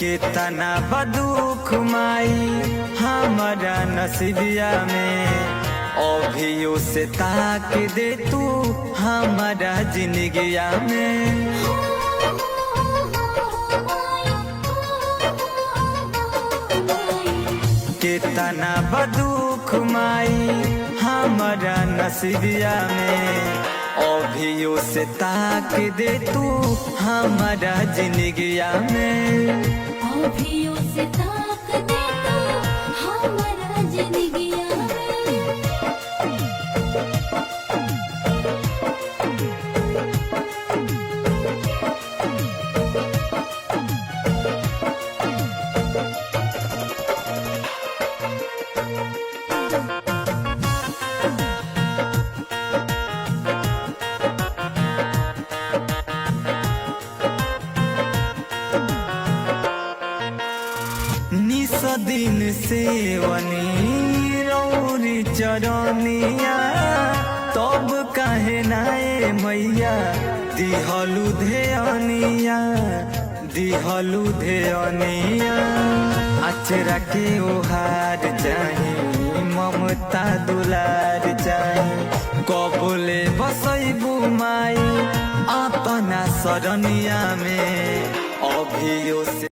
केतना बदुख माई हमारा नसीबिया में, अभियो से ताक दे तू हमारा जिंदगिया में। केतना बदुख माई हमारा नसीबिया में, अभियो से ताक दे तू हमारा जिंदगिया में। अभियो से ताक दे तू हमारा जिंदगिया में। निस दिन सेवनी रौरी चरनिया, तब काहे नाए मैया दिहलु धेअनिया, दिहलु धेअनिया। अचरा के ओहार चाही, ममता दुलार चाही, कबले बसैबु माई अपना सरनिया में। अभियो से